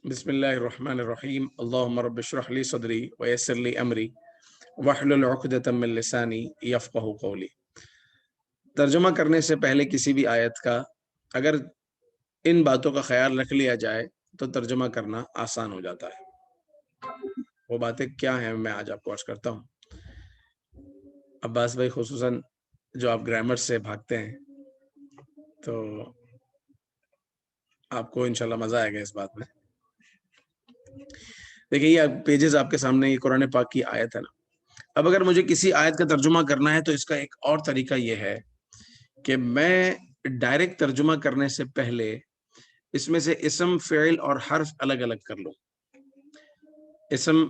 بسم اللہ الرحمن الرحیم اللہم رب اشرح لی صدری ویسر لی امری واحلل عقدۃ من لسانی یفقہوا قولی۔ ترجمہ کرنے سے پہلے کسی بھی آیت کا اگر ان باتوں کا خیال رکھ لیا جائے تو ترجمہ کرنا آسان ہو جاتا ہے۔ وہ باتیں کیا ہیں میں آج آپ کو عرض کرتا ہوں۔ عباس بھائی خصوصاً جو آپ گرامر سے بھاگتے ہیں تو آپ کو انشاءاللہ مزہ آئے گا اس بات میں۔ دیکھیں یہ پیجز آپ کے سامنے، یہ قرآن پاک کی آیت ہے نا۔ اب اگر مجھے کسی آیت کا ترجمہ کرنا ہے تو اس کا ایک اور طریقہ یہ ہے کہ میں ڈائریکٹ ترجمہ کرنے سے پہلے اس میں سے اسم، فعل اور حرف الگ الگ کر لوں۔ اسم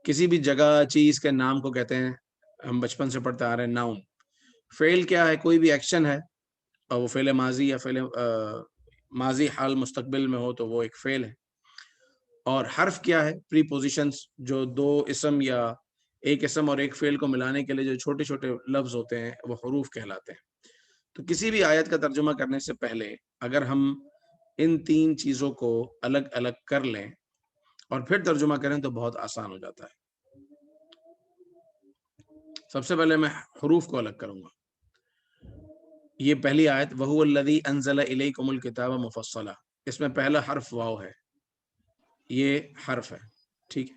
کسی بھی جگہ چیز کے نام کو کہتے ہیں، ہم بچپن سے پڑھتے آ رہے ہیں، ناؤن۔ فعل کیا ہے؟ کوئی بھی ایکشن ہے، اور وہ فعل ماضی یا فعل ماضی حال مستقبل میں ہو تو وہ ایک فعل ہے۔ اور حرف کیا ہے؟ پری پوزیشنز، جو دو اسم یا ایک اسم اور ایک فعل کو ملانے کے لیے جو چھوٹے چھوٹے لفظ ہوتے ہیں وہ حروف کہلاتے ہیں۔ تو کسی بھی آیت کا ترجمہ کرنے سے پہلے اگر ہم ان تین چیزوں کو الگ الگ کر لیں اور پھر ترجمہ کریں تو بہت آسان ہو جاتا ہے۔ سب سے پہلے میں حروف کو الگ کروں گا۔ یہ پہلی آیت وَهُوَ الَّذِي أَنزَلَ إِلَيْكُمُ الْكِتَابَ مُفَصَّلًا، اس میں پہلا حرف واو ہے، یہ حرف ہے، ٹھیک ہے۔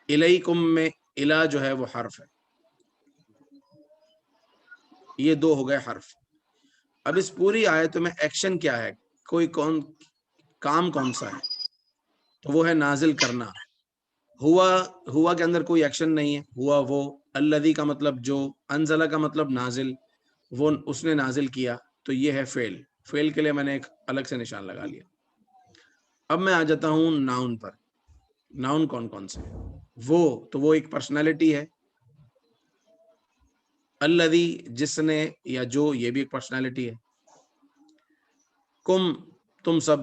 الیکم میں الا جو ہے وہ حرف ہے، یہ دو ہو گئے حرف۔ اب اس پوری آیت میں ایکشن کیا ہے؟ کام کون سا ہے؟ تو وہ ہے نازل کرنا۔ ہوا کے اندر کوئی ایکشن نہیں ہے، ہوا وہ، الذی کا مطلب جو، انزلہ کا مطلب نازل، وہ اس نے نازل کیا، تو یہ ہے فعل۔ فعل کے لیے میں نے ایک الگ سے نشان لگا لیا۔ اب میں آ جاتا ہوں ناؤن پر۔ ناؤن کون کون سے؟ وہ ایک پرسنالٹی ہے۔ الذی جس نے یا جو، یہ بھی ایک پرسنالٹی ہے۔ کم تم سب،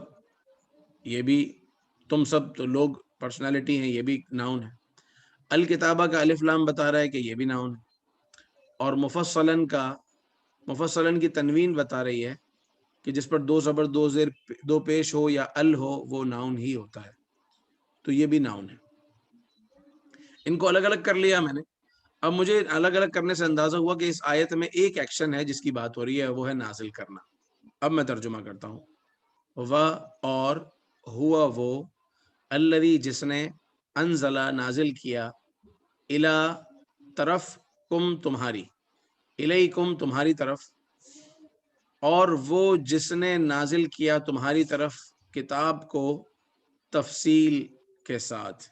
یہ بھی تم سب تو لوگ پرسنالٹی ہیں، یہ بھی ناؤن ہے۔ الکتابہ کا الف لام بتا رہا ہے کہ یہ بھی ناؤن ہے۔ اور مفصلاً کی تنوین بتا رہی ہے کہ جس پر دو زبر دو زیر دو پیش ہو یا ال ہو وہ ناؤن ہی ہوتا ہے، تو یہ بھی ناؤن ہے۔ ان کو الگ الگ کر لیا میں نے۔ اب مجھے الگ الگ کرنے سے اندازہ ہوا کہ اس آیت میں ایک ایکشن ہے جس کی بات ہو رہی ہے، وہ ہے نازل کرنا۔ اب میں ترجمہ کرتا ہوں۔ اور ہوا وہ، الذی جس نے، انزلہ نازل کیا، الا طرف، کم تمہاری، الیکم تمہاری طرف، اور وہ جس نے نازل کیا تمہاری طرف کتاب کو تفصیل کے ساتھ،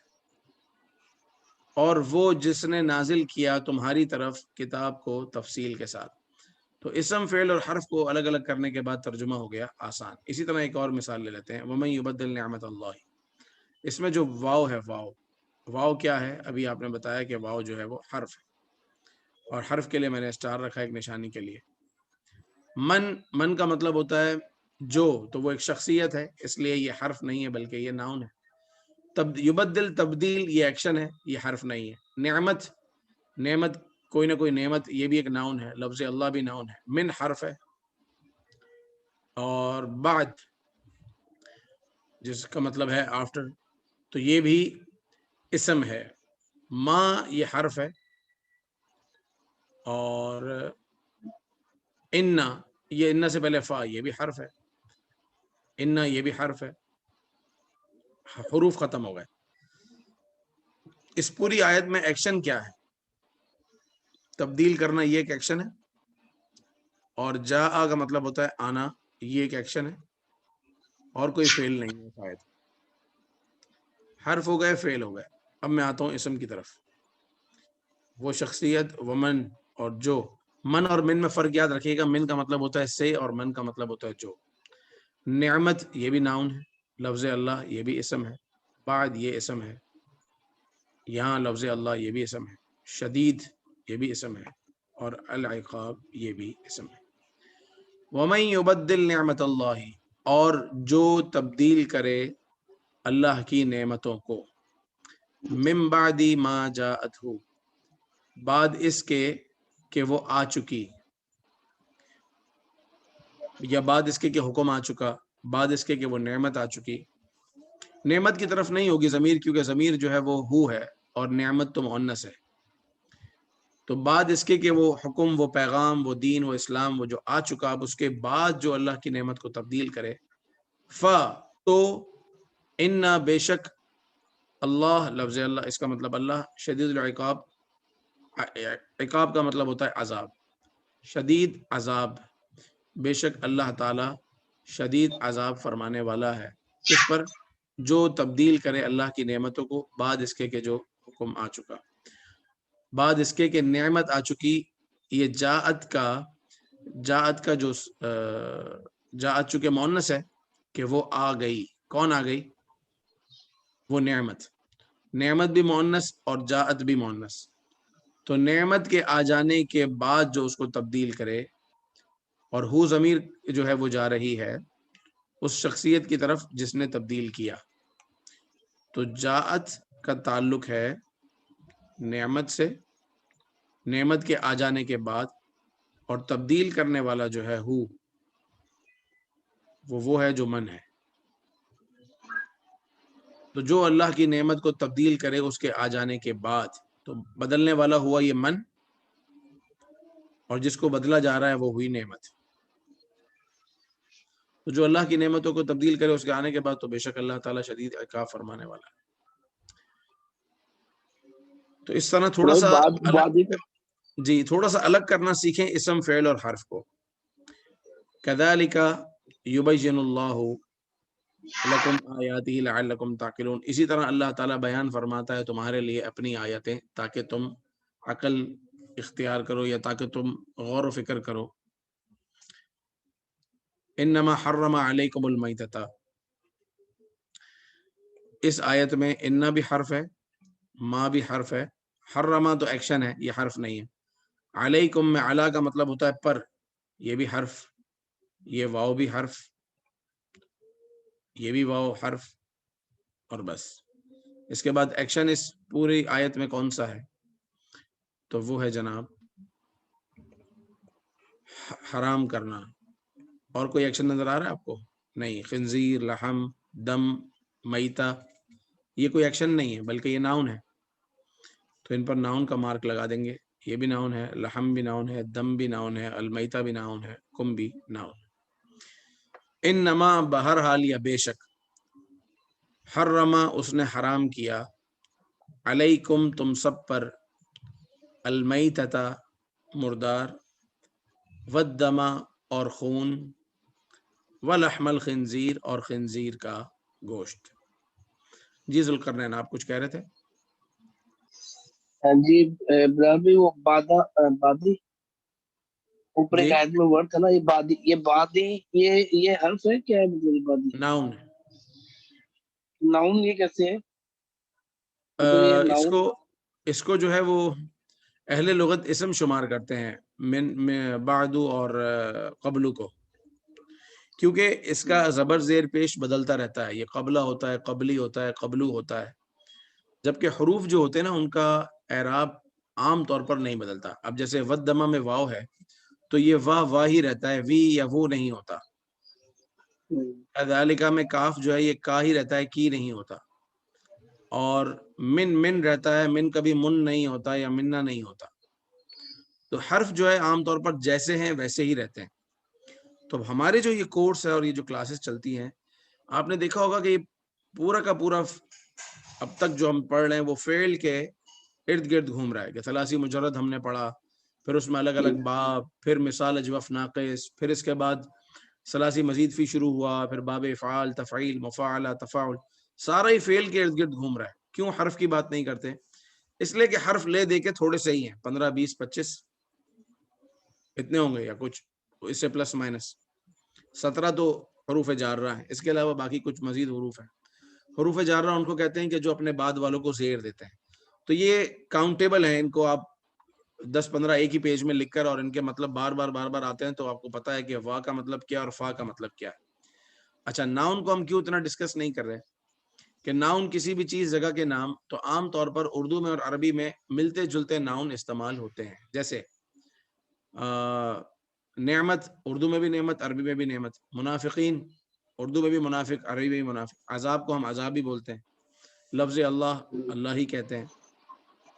اور وہ جس نے نازل کیا تمہاری طرف کتاب کو تفصیل کے ساتھ۔ تو اسم، فعل اور حرف کو الگ الگ کرنے کے بعد ترجمہ ہو گیا آسان۔ اسی طرح ایک اور مثال لے لیتے ہیں، وَمَن يُبَدِّلْ نِعْمَةَ اللَّهِ۔ اس میں جو واو ہے، واو کیا ہے؟ ابھی آپ نے بتایا کہ واو جو ہے وہ حرف ہے، اور حرف کے لیے میں نے اسٹار رکھا ایک نشانی کے لیے۔ من کا مطلب ہوتا ہے جو، تو وہ ایک شخصیت ہے، اس لیے یہ حرف نہیں ہے بلکہ یہ ناؤن ہے۔ یبدل تبدیل یہ ایکشن ہے، یہ حرف نہیں ہے۔ نعمت کوئی نہ کوئی نعمت، یہ بھی ایک ناؤن ہے، لفظ اللہ بھی ناؤن ہے۔ من حرف ہے، اور بعد جس کا مطلب ہے آفٹر، تو یہ بھی اسم ہے۔ ما یہ حرف ہے، اور انا، یہ انا سے پہلے فا، یہ بھی حرف ہے۔ انا یہ بھی حرف ہے۔ حروف ختم ہو گئے۔ اس پوری آیت میں ایکشن کیا ہے؟ تبدیل کرنا، یہ ایک ایکشن ہے، اور جاء کا مطلب ہوتا ہے آنا، یہ ایک ایکشن ہے، اور کوئی فعل نہیں ہے شاید۔ حرف ہو گئے، فعل ہو گئے۔ اب میں آتا ہوں اسم کی طرف۔ وہ شخصیت، ومن اور جو۔ من اور من میں فرق یاد رکھیے گا، من کا مطلب ہوتا ہے سے، اور من کا مطلب ہوتا ہے جو۔ نعمت یہ بھی ناؤن ہے، لفظ اللہ یہ بھی اسم ہے، بعد یہ اسم ہے، یہاں لفظ اللہ یہ بھی اسم ہے، شدید یہ بھی اسم ہے، اور العقاب یہ بھی اسم ہے۔ وَمَن يُبَدِّلْ نِعْمَةَ اللَّهِ، اور جو تبدیل کرے اللہ کی نعمتوں کو، من بعد ما جاءتہ، بعد اس کے کہ وہ آ چکی، یا بعد اس کے کہ حکم آ چکا، بعد اس کے کہ وہ نعمت آ چکی. نعمت کی طرف نہیں ہوگی ضمیر، کیونکہ ضمیر جو ہے وہ ہو ہے اور نعمت تو مؤنث ہے. تو بعد اس کے کہ وہ حکم، وہ پیغام، وہ دین، وہ اسلام وہ جو آ چکا، اب اس کے بعد جو اللہ کی نعمت کو تبدیل کرے، تو انا بے شک اللہ، لفظ اللہ اس کا مطلب اللہ، شدید العقاب، عقاب کا مطلب ہوتا ہے عذاب، شدید عذاب، بے شک اللہ تعالی شدید عذاب فرمانے والا ہے. کس پر؟ جو تبدیل کرے اللہ کی نعمتوں کو بعد اس کے کہ جو حکم آ چکا، بعد اس کے کہ نعمت آ چکی. یہ جاءت کا جو جاءت چونکہ مؤنث ہے کہ وہ آ گئی. کون آ گئی؟ وہ نعمت بھی مؤنث اور جاءت بھی مؤنث. تو نعمت کے آ جانے کے بعد جو اس کو تبدیل کرے، اور ہو ضمیر جو ہے وہ جا رہی ہے اس شخصیت کی طرف جس نے تبدیل کیا. تو جاءت کا تعلق ہے نعمت سے، نعمت کے آ جانے کے بعد، اور تبدیل کرنے والا جو ہے ہو، وہ ہے جو من ہے. تو جو اللہ کی نعمت کو تبدیل کرے اس کے آ جانے کے بعد، تو بدلنے والا ہوا یہ من، اور جس کو بدلا جا رہا ہے وہ ہوئی نعمت. تو جو اللہ کی نعمتوں کو تبدیل کرے اس کے آنے کے بعد، تو بے شک اللہ تعالیٰ شدید عقاب فرمانے والا ہے. تو اس طرح تھوڑا سا جی تھوڑا سا الگ کرنا سیکھیں اسم، فعل اور حرف کو. کذالک یبین اللہ لکم آیاتہ لعلکم تعقلون. اسی طرح اللہ تعالیٰ بیان فرماتا ہے تمہارے لیے اپنی آیتیں تاکہ تم عقل اختیار کرو، یا تاکہ تم غور و فکر کرو. انما حرم علیکم المیتۃ، اس آیت میں انا بھی حرف ہے، ما بھی حرف ہے. حرمہ تو ایکشن ہے، یہ حرف نہیں ہے. علیکم میں علا کا مطلب ہوتا ہے پر، یہ بھی حرف، یہ واو بھی حرف، یہ بھی واو حرف، اور بس. اس کے بعد ایکشن اس پوری آیت میں کون سا ہے؟ تو وہ ہے جناب حرام کرنا. اور کوئی ایکشن نظر آ رہا ہے آپ کو؟ نہیں. خنزیر، لحم، دم، میتا، یہ کوئی ایکشن نہیں ہے بلکہ یہ ناؤن ہے. تو ان پر ناؤن کا مارک لگا دیں گے. یہ بھی ناؤن ہے، لحم بھی ناؤن ہے، دم بھی ناؤن ہے، المیتا بھی ناؤن ہے، کم بھی ناؤن. انما بہرحال یا بے شک، حرما اس نے حرام کیا، علیکم تم سب پر، المیتۃ مردار، والدم اور خون، ولحم الخنزیر اور خنزیر کا گوشت. جی ذوالقرنین آپ کچھ کہہ رہے تھے؟ جی برابری، وہ بادی اوپر ایک آیت میں ورڈ تھا نا، یہ بادی یہ حرف ہے کیا ہے؟ مطلب بادی ناؤن ہے. ناؤن یہ کیسے ہے؟ اس کو جو ہے وہ اہل لغت اسم شمار کرتے ہیں، من بعدو اور قبلو کو، کیونکہ اس کا زبر زیر پیش بدلتا رہتا ہے. یہ قبلہ ہوتا ہے، قبلی ہوتا ہے، قبلو ہوتا ہے. جبکہ حروف جو ہوتے ہیں نا ان کا اعراب عام طور پر نہیں بدلتا. اب جیسے ودما میں واو ہے تو یہ واہ ہی رہتا ہے، وی یا وہ نہیں ہوتا. کذالکا میں کاف جو ہے یہ کا ہی رہتا ہے، کی نہیں ہوتا. اور من رہتا ہے، من کبھی من نہیں ہوتا یا منا نہیں ہوتا. تو حرف جو ہے عام طور پر جیسے ہیں ویسے ہی رہتے ہیں. تو ہمارے جو یہ کورس ہے اور یہ جو کلاسز چلتی ہیں، آپ نے دیکھا ہوگا کہ یہ پورا کا پورا اب تک جو ہم پڑھ رہے ہیں وہ فعل کے ارد گرد گھوم رہا ہے. کہ ثلاثی مجرد ہم نے پڑھا، پھر اس میں الگ الگ باب، پھر مثال اجوف ناقص، پھر اس کے بعد ثلاثی مزید فی شروع ہوا، پھر باب افعال، تفعیل، مفاعلہ، تفاعل، سارا ہی فعل کے ارد گرد گھوم رہا ہے. کیوں حرف کی بات نہیں کرتے؟ اس لیے کہ حرف لے دے کے تھوڑے سے ہی ہیں، 15 20 25 اتنے ہوں گے یا کچھ، اس سے پلس مائنس 17 تو حروف جارہ ہیں. اس کے علاوہ باقی کچھ مزید حروف ہیں. حروف جارہ ان کو کہتے ہیں کہ جو اپنے بعد والوں کو زیر دیتے ہیں. تو یہ کاؤنٹیبل ہیں، ان کو آپ 10-15 ایک ہی پیج میں لکھ کر، اور ان کے مطلب بار بار آتے ہیں، تو آپ کو پتا ہے کہ وا کا مطلب کیا اور فا کا مطلب کیا ہے. اچھا ناؤن کو ہم کیوں اتنا ڈسکس نہیں کر رہے کہ ناؤن کسی بھی چیز جگہ کے نام تو عام طور پر اردو میں اور عربی میں ملتے جلتے ناؤن استعمال ہوتے ہیں. جیسے نعمت، اردو میں بھی نعمت، عربی میں بھی نعمت. منافقین اردو میں بھی منافق، عربی میں بھی منافق. عذاب کو ہم عذاب بھی بولتے ہیں. لفظ اللہ اللہ ہی کہتے ہیں.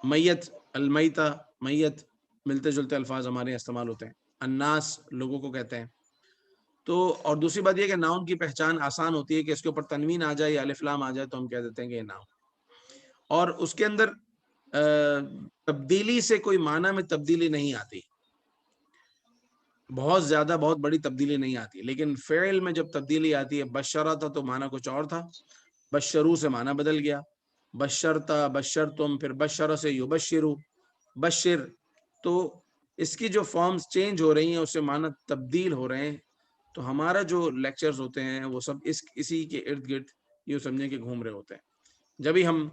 میت المیتہ، میت ملتے جلتے الفاظ ہمارے استعمال ہوتے ہیں. الناس لوگوں کو کہتے ہیں. تو اور دوسری بات یہ کہ ناؤن کی پہچان آسان ہوتی ہے کہ اس کے اوپر تنوین آ جائے یا الف لام آ جائے تو ہم کہہ دیتے ہیں کہ یہ ناؤن. اور اس کے اندر تبدیلی سے کوئی معنی میں تبدیلی نہیں آتی، بہت زیادہ بہت بڑی تبدیلی نہیں آتی. لیکن فعل میں جب تبدیلی آتی ہے، بشرا تھا تو معنی کچھ اور تھا، بشرو سے معنی بدل گیا، بشرتا بشرتم، پھر بشر سے یبشرو، بشر. تو اس کی جو فارمز چینج ہو رہی ہیں اس سے معنی تبدیل ہو رہے ہیں. تو ہمارا جو لیکچرز ہوتے ہیں وہ سب اسی کے ارد گرد یہ سمجھیں کہ گھوم رہے ہوتے ہیں. جب ہی ہم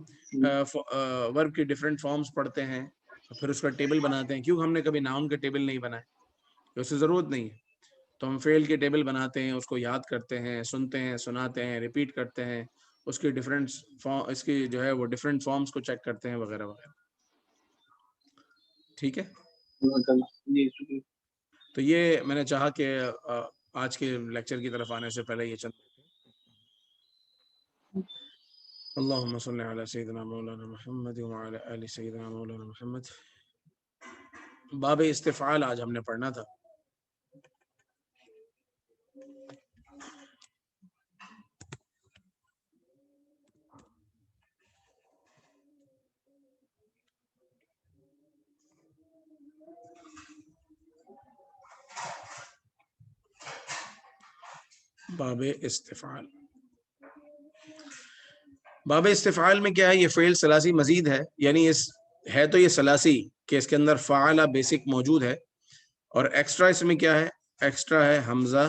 ورب کی ڈفرینٹ فارمز پڑھتے ہیں پھر اس کا ٹیبل بناتے ہیں، کیوں ہم نے کبھی ناؤن کا ٹیبل نہیں بنائے، اس سے ضرورت نہیں ہے. تو ہم فعل کے ٹیبل بناتے ہیں، اس کو یاد کرتے ہیں، سنتے ہیں، سناتے ہیں، ریپیٹ کرتے ہیں، اس کی ڈفرینٹ اس کی جو ہے وہ ڈفرینٹ فارمز کو چیک کرتے ہیں وغیرہ وغیرہ. ٹھیک ہے. تو یہ میں نے چاہا کہ آج کے لیکچر کی طرف آنے سے پہلے یہ چند اللہم صلی علی سیدنا مولانا محمد وعلی آل سیدنا مولانا محمد. باب استفعال آج ہم نے پڑھنا تھا. باب استفعال، باب استفعال میں کیا ہے؟ یہ فعل ثلاثی مزید ہے، یعنی اس ہے تو یہ ثلاثی کہ اس کے اندر فعل بیسک موجود ہے، اور ایکسٹرا اس میں کیا ہے؟ ایکسٹرا ہے حمزہ،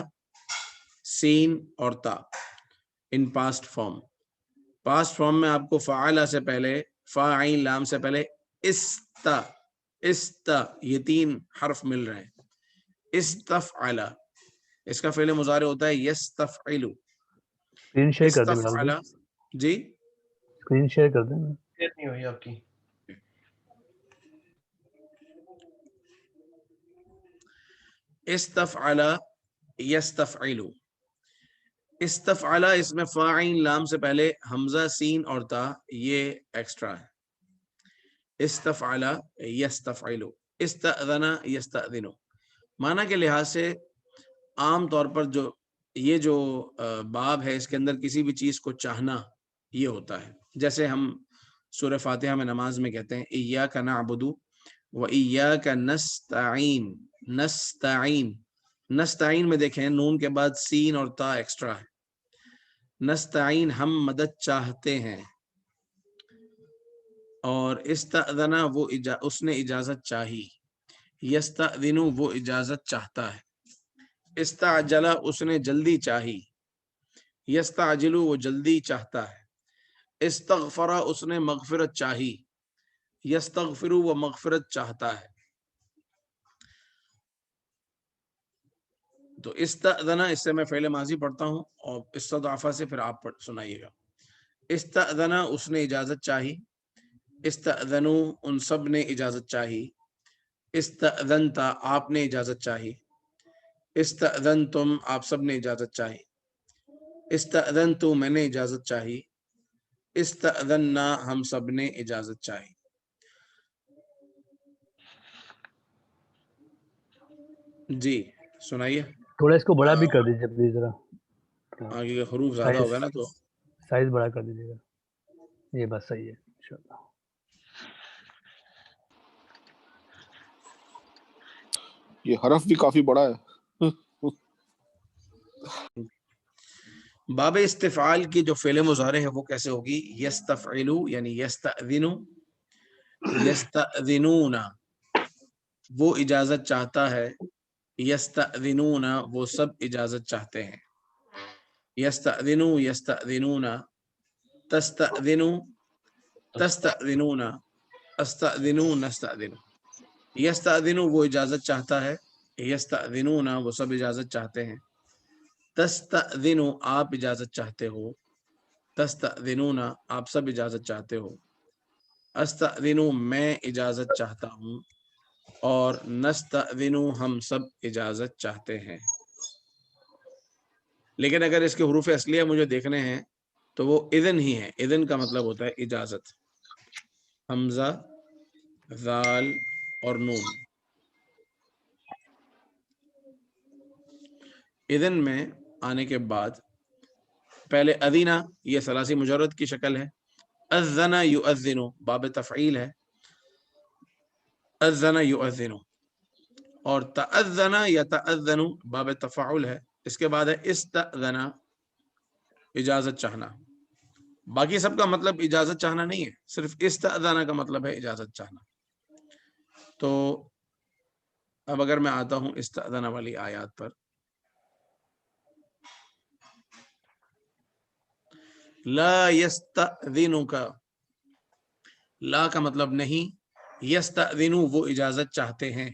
سین اور تا in past form. Past form میں آپ کو فعل سے پہلے، فا عین لام سے پہلے استا، استا، یہ تین حرف مل رہے ہیں. استفعل، اس کا فعل مضارع ہوتا ہے یستفعلو. اسکرین شیئر کر دیں استفعل، جی اسکرین شیئر کر دیں. نہیں ہوئی آپ کی. استفعل یستفعلو. استفعل اس میں فا عین لام سے پہلے حمزہ، سین اور تا، یہ ایکسٹرا ہے. استفعل یستفعلو. استأذن یستأذنو. معنی کے لحاظ سے عام طور پر جو باب ہے اس کے اندر کسی بھی چیز کو چاہنا یہ ہوتا ہے. جیسے ہم سورہ فاتحہ میں نماز میں کہتے ہیں ایاک نعبد و ایاک نستعین. نستعین، نستعین میں دیکھیں نون کے بعد سین اور تا ایکسٹرا ہے. نستعین ہم مدد چاہتے ہیں. اور استأذن وہ اس نے اجازت چاہی. یستأذن وہ اجازت چاہتا ہے. استعجل اس نے جلدی چاہی. یستعجل وہ جلدی چاہتا ہے. استغفر اس نے مغفرت چاہی. یستغفر وہ مغفرت چاہتا ہے. تو استأذن اس سے میں فعل ماضی پڑھتا ہوں اور استضعف سے پھر آپ سنائیے گا. استأذن اس نے اجازت چاہی. استأذنوا ان سب نے اجازت چاہی. استأذنت آپ نے اجازت چاہی. استأذنتم آپ سب نے اجازت چاہی. استأذنت میں نے اجازت چاہی. استأذنا ہم سب نے اجازت چاہی. جی سنائیے. تھوڑا اس کو بڑا بھی کر دیجیے پلیز ذرا. آگے کے حروف زیادہ ہوگا نا تو سائز بڑا کر دیجیے گا. یہ بات صحیح ہے انشاءاللہ. یہ حرف بھی کافی بڑا ہے. باب استفعال کی جو فعل مضارع ہے وہ کیسے ہوگی؟ یستفعلو یعنی یستأذنو. یستأذنون وہ اجازت چاہتا ہے. یستأذنون وہ سب اجازت چاہتے ہیں. یستأذنو یستأذنون. تستأذنو تستأذنون. استأذنو نستأذنو. یستأذنو وہ اجازت چاہتا ہے. یستأذنون وہ سب اجازت چاہتے ہیں. تستأذنو آپ اجازت چاہتے ہو. تستأذنون آپ سب اجازت چاہتے ہو. استأذنو میں اجازت چاہتا ہوں. اور نستأذنو ہم سب اجازت چاہتے ہیں. لیکن اگر اس کے حروف اصلیہ مجھے دیکھنے ہیں تو وہ اذن ہی ہے. اذن کا مطلب ہوتا ہے اجازت. حمزہ، ذال اور نون. اذن میں آنے کے بعد پہلے اذینہ، یہ ثلاثی مجرد کی شکل ہے. اذن یؤذن باب تفعیل ہے. اذن یؤذن. اور تأذن یتأذن باب تفاعل ہے. اس کے بعد ہے استأذن، اجازت چاہنا. باقی سب کا مطلب اجازت چاہنا نہیں ہے، صرف استأذن کا مطلب ہے اجازت چاہنا. تو اب اگر میں آتا ہوں استأذن والی آیات پر، لا یستأذنک، لا کا مطلب نہیں، یستأذن وہ اجازت چاہتے ہیں،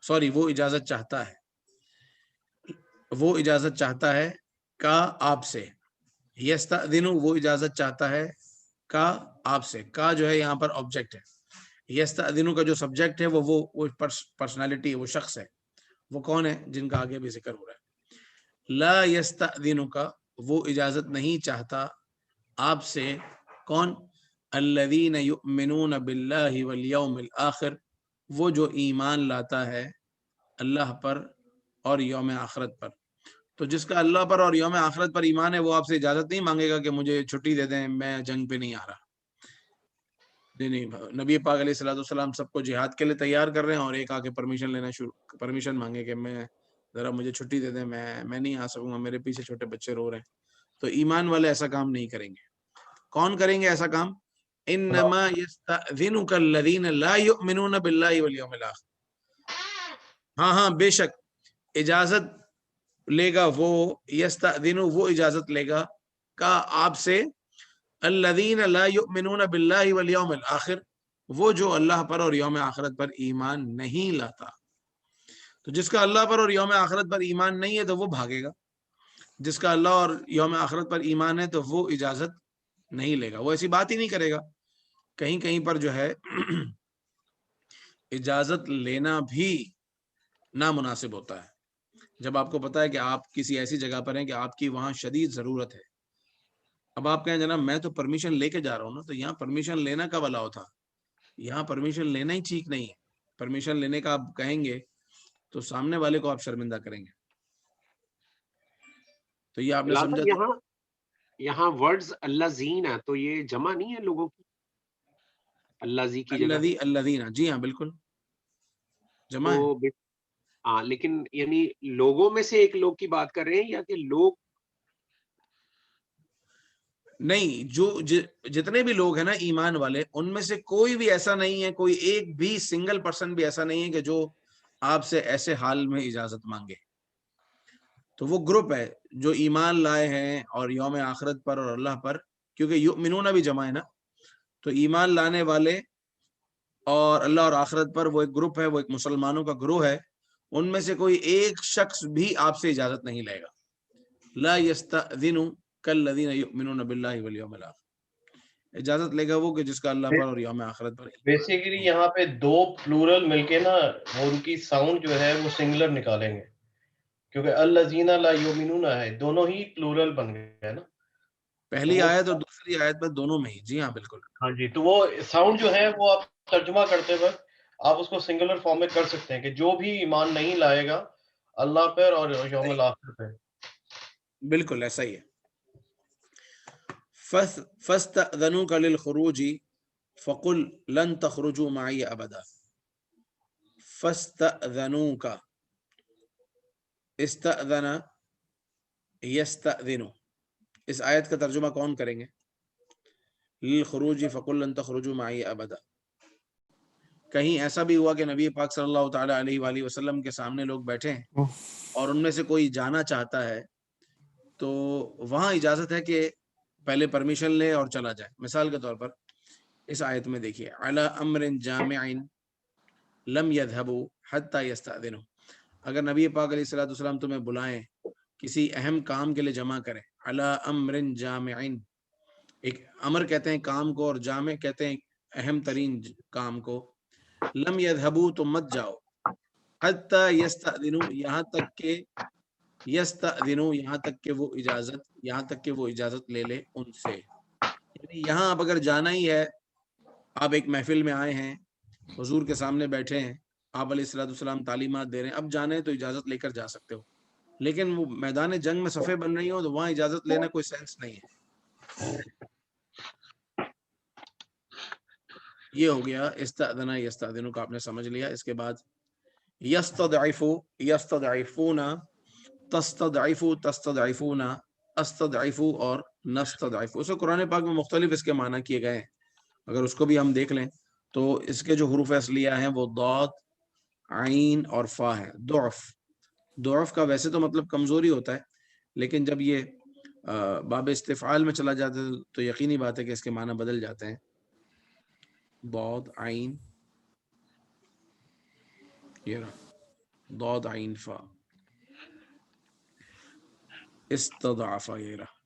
سوری وہ اجازت چاہتا ہے، وہ اجازت چاہتا ہے کا آپ سے. یستأذن وہ اجازت چاہتا ہے کا آپ سے. کا جو ہے یہاں پر آبجیکٹ ہے. یستأذن کا جو سبجیکٹ ہے وہ پرسنالٹی، وہ شخص ہے. وہ کون ہے؟ جن کا آگے بھی ذکر ہو رہا ہے. لا یستأذن کا وہ اجازت نہیں چاہتا آپ سے. کون؟ الذین یؤمنون باللہ والیوم الآخر، وہ جو ایمان لاتا ہے اللہ پر اور یوم آخرت پر. تو جس کا اللہ پر اور یوم آخرت پر ایمان ہے وہ آپ سے اجازت نہیں مانگے گا کہ مجھے چھٹی دے دیں، میں جنگ پہ نہیں آ رہا. نہیں، نبی پاک علیہ الصلوۃ والسلام سب کو جہاد کے لیے تیار کر رہے ہیں اور ایک آ کے پرمیشن مانگے کہ میں ذرا مجھے چھٹی دے دیں، میں نہیں آ سکوں گا، میرے پیچھے چھوٹے بچے رو رہے ہیں. تو ایمان والے ایسا کام نہیں کریں گے. کون کریں گے ایسا کام؟ انما یستأذنک الذین لا یؤمنون باللہ والیوم الآخر. ہاں بے شک اجازت لے گا وہ، یستأذن وہ اجازت لے گا کا آپ سے، الذین لا یؤمنون باللہ والیوم الآخر وہ جو اللہ پر اور یوم آخرت پر ایمان نہیں لاتا. تو جس کا اللہ پر اور یوم آخرت پر ایمان نہیں ہے تو وہ بھاگے گا. جس کا اللہ اور یوم آخرت پر ایمان ہے تو وہ اجازت نہیں لے گا، وہ ایسی بات ہی نہیں کرے گا. کہیں کہیں پر جو ہے اجازت لینا بھی نامناسب ہوتا ہے. جب آپ کو پتا ہے کہ آپ کسی ایسی جگہ پر ہیں کہ آپ کی وہاں شدید ضرورت ہے. اب آپ کہیں جناب میں تو پرمیشن لے کے جا رہا ہوں نا، تو یہاں پرمیشن لینا کب الاؤ تھا؟ یہاں پرمیشن لینا ہی ٹھیک نہیں ہے. پرمیشن لینے کا آپ کہیں گے تو سامنے والے کو آپ شرمندہ کریں گے. تو یہ آپ نے سمجھا. یہاں ورڈز اللہ زین ہے تو یہ جمع نہیں ہے لوگوں کی، اللہ زی کی جگہ الذین، جی ہاں بالکل جمع ہے. تو ہاں، لیکن یعنی لوگوں میں سے ایک لوگ کی بات کر رہے ہیں یا کہ لوگ؟ نہیں، جو جتنے بھی لوگ ہیں نا ایمان والے، ان میں سے کوئی بھی ایسا نہیں ہے، کوئی ایک بھی سنگل پرسن بھی ایسا نہیں ہے کہ جو آپ سے ایسے حال میں اجازت مانگے. تو وہ گروپ ہے جو ایمان لائے ہیں اور یوم آخرت پر اور اللہ پر، کیونکہ یؤمنون بھی جمع ہے نا، تو ایمان لانے والے اور اللہ اور آخرت پر وہ ایک گروپ ہے، وہ ایک مسلمانوں کا گروہ ہے. ان میں سے کوئی ایک شخص بھی آپ سے اجازت نہیں لے گا. لا یستأذن کالذین یؤمنون باللہ والیوم الآخر، اجازت لے گا وہ کہ جس کا اللہ پر اور یوم آخرت پر. بیسیکلی یہاں پہ دو پلورل مل کے نا ان کی ساؤنڈ جو ہے وہ سنگولر نکالیں گے، کیونکہ الذین لا یؤمنون ہے، دونوں ہی پلورل بن گئے نا پہلی آیت اور دوسری آیت میں دونوں میں ہی. جی ہاں بالکل. ہاں جی، تو وہ ساؤنڈ جو ہے وہ آپ ترجمہ کرتے وقت آپ اس کو سنگولر فارم میں کر سکتے ہیں کہ جو بھی ایمان نہیں لائے گا اللہ پر اور یوم الآخر پہ. بالکل ایسا ہی ہے. فاستأذنوک للخروج فقل لن تخرجوا معي ابدا. فاستأذنوک، استأذن یستأذن، اس آیت کا ترجمہ کون کریں گے؟ للخروج فقل لن تخرجوا معي ابدا. کہیں ایسا بھی ہوا کہ نبی پاک صلی اللہ تعالی علیہ وآلہ وسلم کے سامنے لوگ بیٹھے ہیں اور ان میں سے کوئی جانا چاہتا ہے تو وہاں اجازت ہے کہ پہلے پرمیشن لے اور چلا جائے. مثال کے طور پر اس آیت میں دیکھیے، علی امر جامع لم يذهبوا حتى يستأذنوا. اگر نبی پاک علیہ الصلوۃ والسلام تمہیں بلائیں کسی اہم کام کے لیے جمع کریں، علی امر جامع، ایک امر کہتے ہیں کام کو اور جامع کہتے ہیں اہم ترین کام کو. لم يذهبوا، تم مت جاؤ، حتی یستأذنوا، یہاں تک کہ یستأذنو یہاں تک کہ وہ اجازت لے لے ان سے. یعنی یہاں اب اگر جانا ہی ہے، آپ ایک محفل میں آئے ہیں، حضور کے سامنے بیٹھے ہیں، آپ علیہ الصلوۃ والسلام تعلیمات دے رہے ہیں، اب جانا ہے تو اجازت لے کر جا سکتے ہو. لیکن وہ میدان جنگ میں صفیں بن رہی ہو تو وہاں اجازت لینا کوئی سینس نہیں ہے. یہ ہو گیا استأذن یستأذن کا آپ نے سمجھ لیا. اس کے بعد یستضعف یستضعفون، تستضعف تستضعفون، استضعف اور نستضعف. اسے قرآن پاک میں مختلف اس کے معنی کیے گئے ہیں. اگر اس کو بھی ہم دیکھ لیں تو اس کے جو حروف اصلیہ ہیں وہ ضاد، عین اور فا ہے. ضعف کا ویسے تو مطلب کمزوری ہوتا ہے، لیکن جب یہ باب استفعال میں چلا جاتا ہے تو یقینی بات ہے کہ اس کے معنی بدل جاتے ہیں. ضاد عین، یہ رہا ضاد عین فا، استضعف، یہ رہا.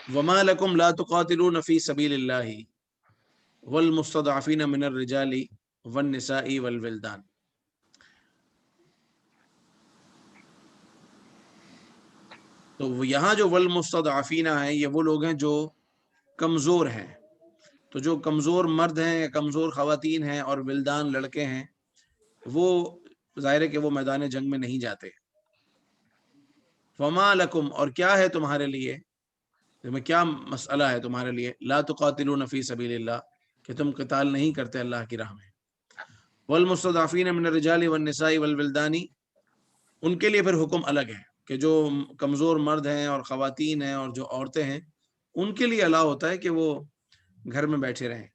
وما لكم لا تقاتلون في سبيل الله والمستضعفين من الرجال والنساء والولدان. تو یہاں جو والمستضعفین ہیں یہ وہ لوگ ہیں جو کمزور ہیں. تو جو کمزور مرد ہیں یا کمزور خواتین ہیں اور ولدان لڑکے ہیں، وہ ظاہر ہے کہ وہ میدان جنگ میں نہیں جاتے. وما لکم، اور کیا ہے تمہارے لیے، کیا مسئلہ ہے تمہارے لیے، لا تقاتلون فی سبیل اللہ، کہ تم قتال نہیں کرتے اللہ کی راہ میں. والمستضعفین من الرجال والنساء والولدان، ان کے لیے پھر حکم الگ ہے کہ جو کمزور مرد ہیں اور خواتین ہیں اور جو عورتیں ہیں ان کے لیے الاؤ ہوتا ہے کہ وہ گھر میں بیٹھے رہیں.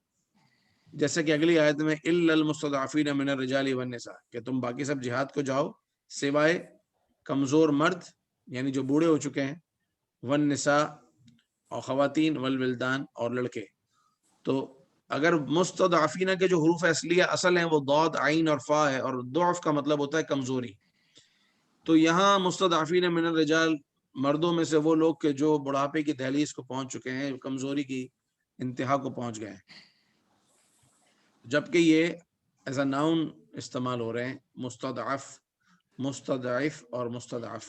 جیسے کہ اگلی آیت میں الا المستضعفین من الرجال والنساء، کہ تم باقی سب جہاد کو جاؤ سوائے کمزور مرد یعنی جو بوڑھے ہو چکے ہیں، والنساء اور خواتین، والولدان اور لڑکے. تو اگر مستضعفین کے جو حروف اصلیہ اصل ہیں وہ ضاد، عین اور فا ہے، اور ضعف کا مطلب ہوتا ہے کمزوری، تو یہاں مستضعفین من الرجال مردوں میں سے وہ لوگ کہ جو بڑھاپے کی دہلیز کو پہنچ چکے ہیں، کمزوری کی انتہا کو پہنچ گئے ہیں. جبکہ یہ ایز اے ناؤن استعمال ہو رہے ہیں، مستضعف، مستضعف اور مستضعف.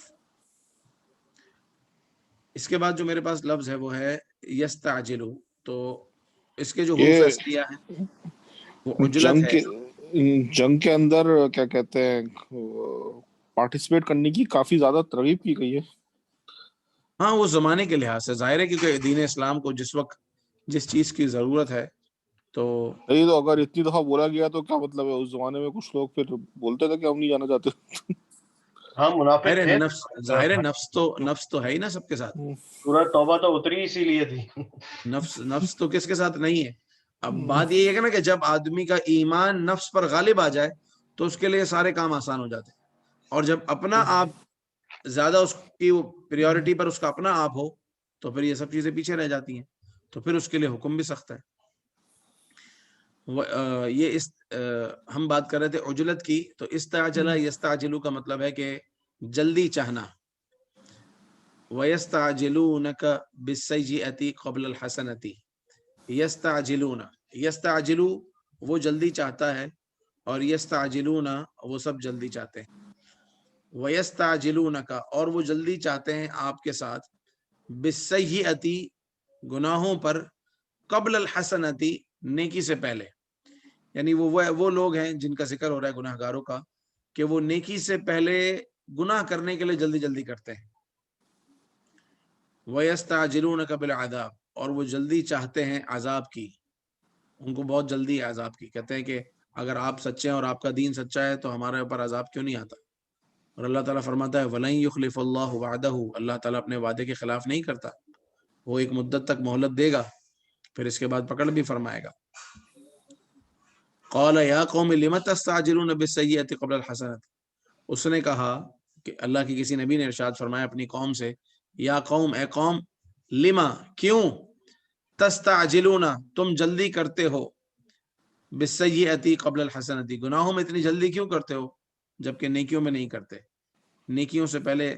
اس کے بعد جو میرے پاس لفظ ہے وہ ہے یستعجلو. تو اس کے جو حروف اصلیہ ہیں وہ عجلت ہے. جنگ کے اندر کیا کہتے ہیں پارٹیسپیٹ کرنے کی کافی زیادہ ترغیب کی گئی ہے. ہاں وہ زمانے کے لحاظ سے ظاہر ہے کیونکہ دین اسلام کو جس وقت جس چیز کی ضرورت ہے تو نہیں تو اگر اتنی دفعہ بولا گیا تو کیا مطلب ہے، اس زمانے میں کچھ لوگ پھر بولتے تھے کہ ہم نہیں جانا چاہتے. ہاں منافق تھے. ظاہر نفس تو ہے ہی نا سب کے ساتھ. سورہ توبہ تو اتری اسی لیے تھی. نفس تو کس کے ساتھ نہیں ہے. اب بات یہ ہے کہ نا کہ جب آدمی کا ایمان نفس پر غالب آ جائے تو اس کے لیے سارے کام آسان ہو جاتے ہیں، اور جب اپنا آپ زیادہ اس کی پریورٹی پر اس کا اپنا آپ ہو تو پھر یہ سب چیزیں پیچھے رہ جاتی ہیں. تو پھر اس کے لیے حکم بھی سخت ہے. یہ ہم بات کر رہے تھے عجلت کی. تو استعجل یستعجلو کا مطلب ہے کہ جلدی چاہنا. وَيَسْتَعْجِلُونَكَ بِالسَّيِّئَةِ قَبْلَ الْحَسَنَةِ. یستعجلون، یستعجلو وہ جلدی چاہتا ہے، اور یستعجلون وہ سب جلدی چاہتے ہیں. وَيَسْتَعْجِلُونَكَ اور وہ جلدی چاہتے ہیں آپ کے ساتھ، بِالسَّيِّئَةِ گناہوں پر، قبل الحسنتی نیکی سے پہلے. یعنی وہ لوگ ہیں جن کا ذکر ہو رہا ہے گناہ گاروں کا، کہ وہ نیکی سے پہلے گناہ کرنے کے لیے جلدی جلدی کرتے ہیں. وَيَسْتَعْجِلُونَكَ بِالْعَذَابِ اور وہ جلدی چاہتے ہیں عذاب کی، ان کو بہت جلدی ہے عذاب کی. کہتے ہیں کہ اگر آپ سچے ہیں اور آپ کا دین سچا ہے تو ہمارے اوپر عذاب کیوں نہیں آتا. اور اللہ تعالیٰ فرماتا ہے وَلَن يُخْلِفَ اللَّهُ وَعْدَهُ، اللہ تعالیٰ اپنے وعدے کے خلاف نہیں کرتا. وہ ایک مدت تک مہلت دے گا، پھر اس کے بعد پکڑ بھی فرمائے گا. قَالَ يَا قَوْمِ لِمَ تَسْتَعْجِلُونَ بِالسَّيِّئَةِ قَبْلَ الْحَسَنَةِ. اس نے کہا کہ اللہ کی کسی نبی نے ارشاد فرمایا اپنی قوم سے، یا قوم، اے قوم، لما کیوں، تستعجلون تم جلدی کرتے ہو، بالسیئۃ قبل الحسنۃ گناہوں میں اتنی جلدی کیوں کرتے ہو جبکہ نیکیوں میں نہیں کرتے. نیکیوں سے پہلے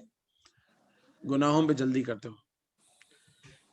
گناہوں پہ جلدی کرتے ہو.